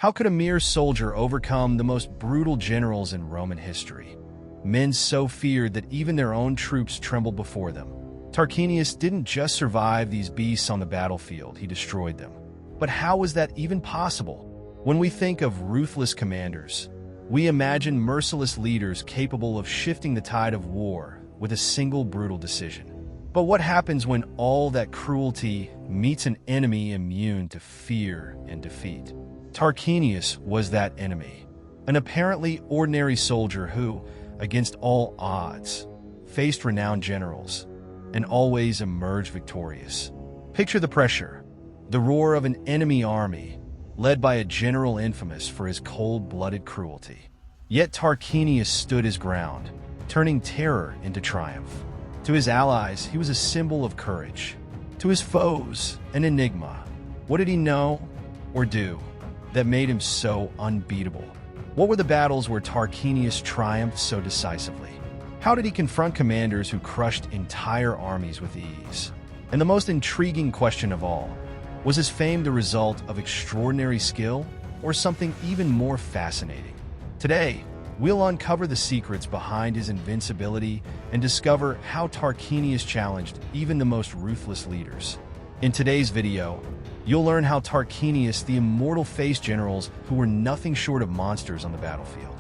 How could a mere soldier overcome the most brutal generals in Roman history? Men so feared that even their own troops trembled before them. Tarquinius didn't just survive these beasts on the battlefield, he destroyed them. But how was that even possible? When we think of ruthless commanders, we imagine merciless leaders capable of shifting the tide of war with a single brutal decision. But what happens when all that cruelty meets an enemy immune to fear and defeat? Tarquinius was that enemy, an apparently ordinary soldier who, against all odds, faced renowned generals and always emerged victorious. Picture the pressure, the roar of an enemy army, led by a general infamous for his cold-blooded cruelty. Yet Tarquinius stood his ground, turning terror into triumph. To his allies, he was a symbol of courage. To his foes, an enigma. What did he know or do that made him so unbeatable? What were the battles where Tarquinius triumphed so decisively? How did he confront commanders who crushed entire armies with ease? And the most intriguing question of all, was his fame the result of extraordinary skill or something even more fascinating? Today, we'll uncover the secrets behind his invincibility and discover how Tarquinius challenged even the most ruthless leaders. In today's video, you'll learn how Tarquinius, the immortal faced generals who were nothing short of monsters on the battlefield.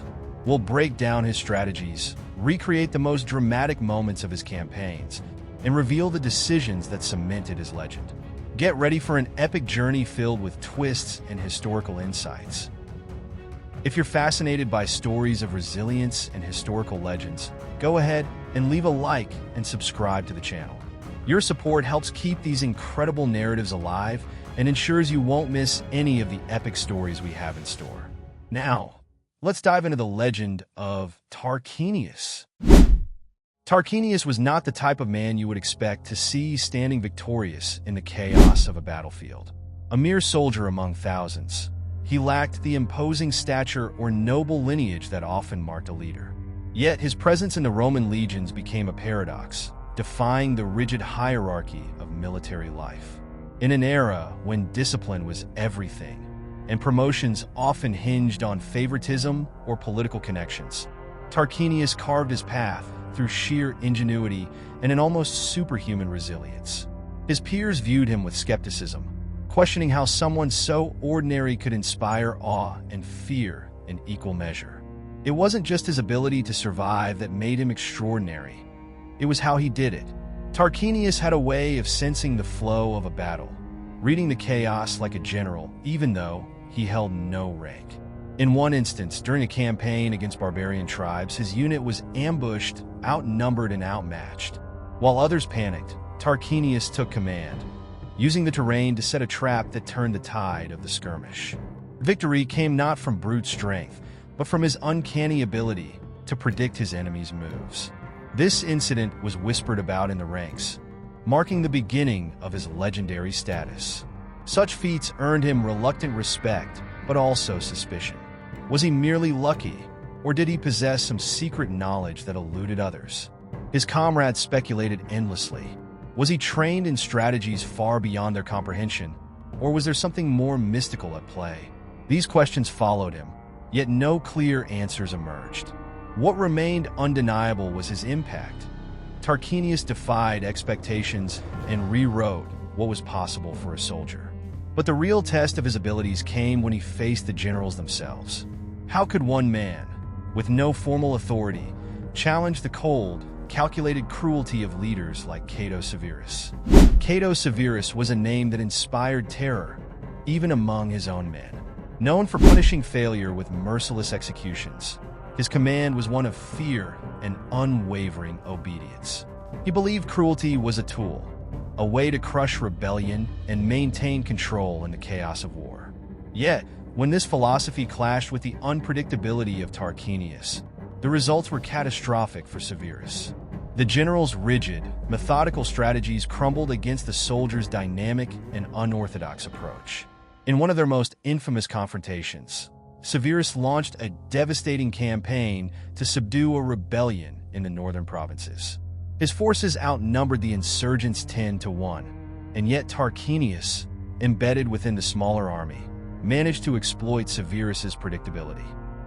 We'll break down his strategies, recreate the most dramatic moments of his campaigns, and reveal the decisions that cemented his legend. Get ready for an epic journey filled with twists and historical insights. If you're fascinated by stories of resilience and historical legends, go ahead and leave a like and subscribe to the channel. Your support helps keep these incredible narratives alive and ensures you won't miss any of the epic stories we have in store. Now, let's dive into the legend of Tarquinius. Tarquinius was not the type of man you would expect to see standing victorious in the chaos of a battlefield. A mere soldier among thousands, he lacked the imposing stature or noble lineage that often marked a leader. Yet his presence in the Roman legions became a paradox, defying the rigid hierarchy of military life. In an era when discipline was everything, and promotions often hinged on favoritism or political connections, Tarquinius carved his path through sheer ingenuity and an almost superhuman resilience. His peers viewed him with skepticism, questioning how someone so ordinary could inspire awe and fear in equal measure. It wasn't just his ability to survive that made him extraordinary. It was how he did it. Tarquinius had a way of sensing the flow of a battle, reading the chaos like a general, even though he held no rank. In one instance, during a campaign against barbarian tribes, his unit was ambushed, outnumbered, and outmatched. While others panicked, Tarquinius took command, using the terrain to set a trap that turned the tide of the skirmish. Victory came not from brute strength, but from his uncanny ability to predict his enemy's moves. This incident was whispered about in the ranks, marking the beginning of his legendary status. Such feats earned him reluctant respect, but also suspicion. Was he merely lucky, or did he possess some secret knowledge that eluded others? His comrades speculated endlessly. Was he trained in strategies far beyond their comprehension, or was there something more mystical at play? These questions followed him, yet no clear answers emerged. What remained undeniable was his impact. Tarquinius defied expectations and rewrote what was possible for a soldier. But the real test of his abilities came when he faced the generals themselves. How could one man, with no formal authority, challenge the cold, calculated cruelty of leaders like Cato Severus? Cato Severus was a name that inspired terror, even among his own men. Known for punishing failure with merciless executions, his command was one of fear and unwavering obedience. He believed cruelty was a tool, a way to crush rebellion and maintain control in the chaos of war. Yet, when this philosophy clashed with the unpredictability of Tarquinius, the results were catastrophic for Severus. The general's rigid, methodical strategies crumbled against the soldier's dynamic and unorthodox approach. In one of their most infamous confrontations, Severus launched a devastating campaign to subdue a rebellion in the northern provinces. His forces outnumbered the insurgents 10-1, and yet Tarquinius, embedded within the smaller army, managed to exploit Severus's predictability.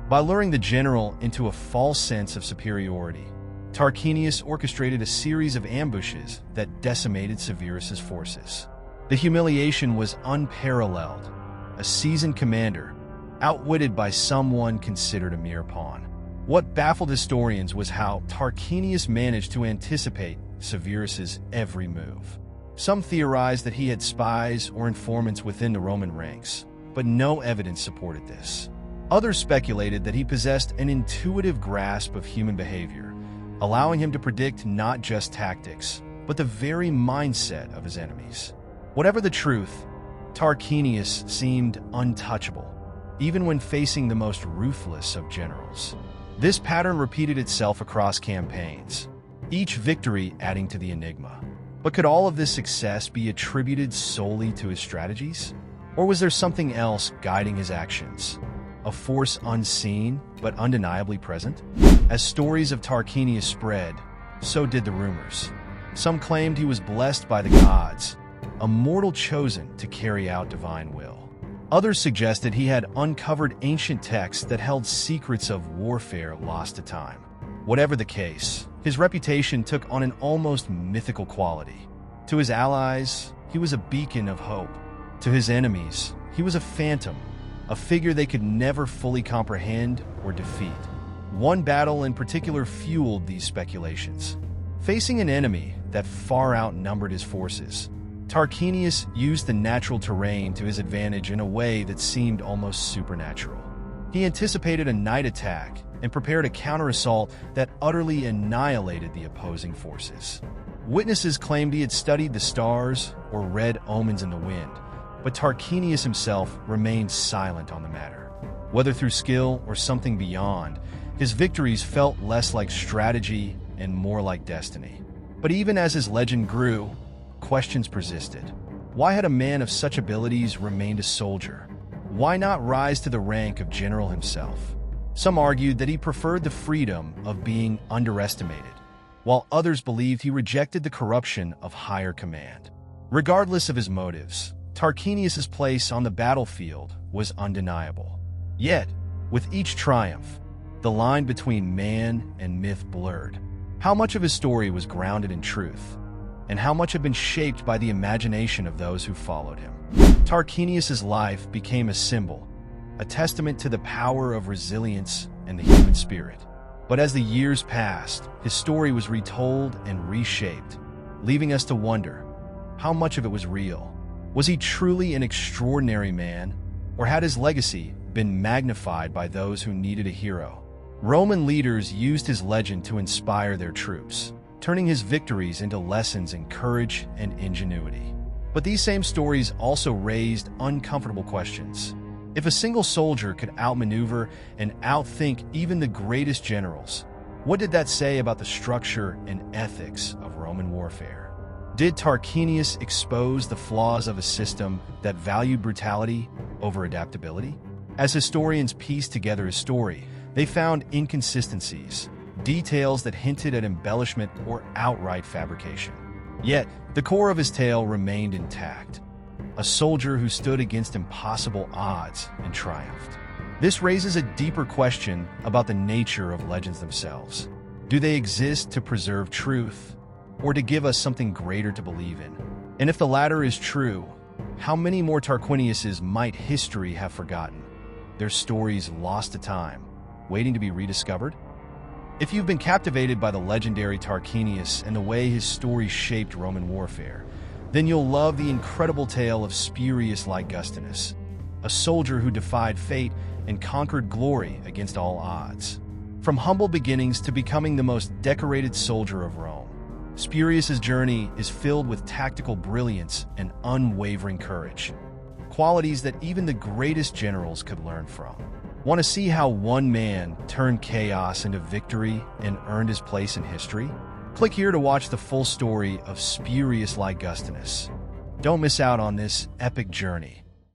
By luring the general into a false sense of superiority, Tarquinius orchestrated a series of ambushes that decimated Severus's forces. The humiliation was unparalleled. A seasoned commander, outwitted by someone considered a mere pawn. What baffled historians was how Tarquinius managed to anticipate Severus's every move. Some theorized that he had spies or informants within the Roman ranks, but no evidence supported this. Others speculated that he possessed an intuitive grasp of human behavior, allowing him to predict not just tactics, but the very mindset of his enemies. Whatever the truth, Tarquinius seemed untouchable, even when facing the most ruthless of generals. This pattern repeated itself across campaigns, each victory adding to the enigma. But could all of this success be attributed solely to his strategies? Or was there something else guiding his actions? A force unseen but undeniably present? As stories of Tarquinius spread, so did the rumors. Some claimed he was blessed by the gods, a mortal chosen to carry out divine will. Others suggested he had uncovered ancient texts that held secrets of warfare lost to time. Whatever the case, his reputation took on an almost mythical quality. To his allies, he was a beacon of hope. To his enemies, he was a phantom, a figure they could never fully comprehend or defeat. One battle in particular fueled these speculations. Facing an enemy that far outnumbered his forces, Tarquinius used the natural terrain to his advantage in a way that seemed almost supernatural. He anticipated a night attack and prepared a counter-assault that utterly annihilated the opposing forces. Witnesses claimed he had studied the stars or read omens in the wind, but Tarquinius himself remained silent on the matter. Whether through skill or something beyond, his victories felt less like strategy and more like destiny. But even as his legend grew, questions persisted. Why had a man of such abilities remained a soldier? Why not rise to the rank of general himself? Some argued that he preferred the freedom of being underestimated, while others believed he rejected the corruption of higher command. Regardless of his motives, Tarquinius's place on the battlefield was undeniable. Yet, with each triumph, the line between man and myth blurred. How much of his story was grounded in truth, and how much had been shaped by the imagination of those who followed him? Tarquinius's life became a symbol, a testament to the power of resilience and the human spirit. But as the years passed, his story was retold and reshaped, leaving us to wonder, how much of it was real? Was he truly an extraordinary man, or had his legacy been magnified by those who needed a hero? Roman leaders used his legend to inspire their troops, turning his victories into lessons in courage and ingenuity. But these same stories also raised uncomfortable questions. If a single soldier could outmaneuver and outthink even the greatest generals, what did that say about the structure and ethics of Roman warfare? Did Tarquinius expose the flaws of a system that valued brutality over adaptability? As historians pieced together his story, they found inconsistencies, details that hinted at embellishment or outright fabrication. Yet, the core of his tale remained intact. A soldier who stood against impossible odds and triumphed. This raises a deeper question about the nature of legends themselves. Do they exist to preserve truth, or to give us something greater to believe in? And if the latter is true, how many more Tarquiniuses might history have forgotten? Their stories lost to time, waiting to be rediscovered? If you've been captivated by the legendary Tarquinius and the way his story shaped Roman warfare, then you'll love the incredible tale of Spurius Ligustinus, a soldier who defied fate and conquered glory against all odds. From humble beginnings to becoming the most decorated soldier of Rome, Spurius's journey is filled with tactical brilliance and unwavering courage, qualities that even the greatest generals could learn from. Want to see how one man turned chaos into victory and earned his place in history? Click here to watch the full story of Spurius Ligustinus. Don't miss out on this epic journey.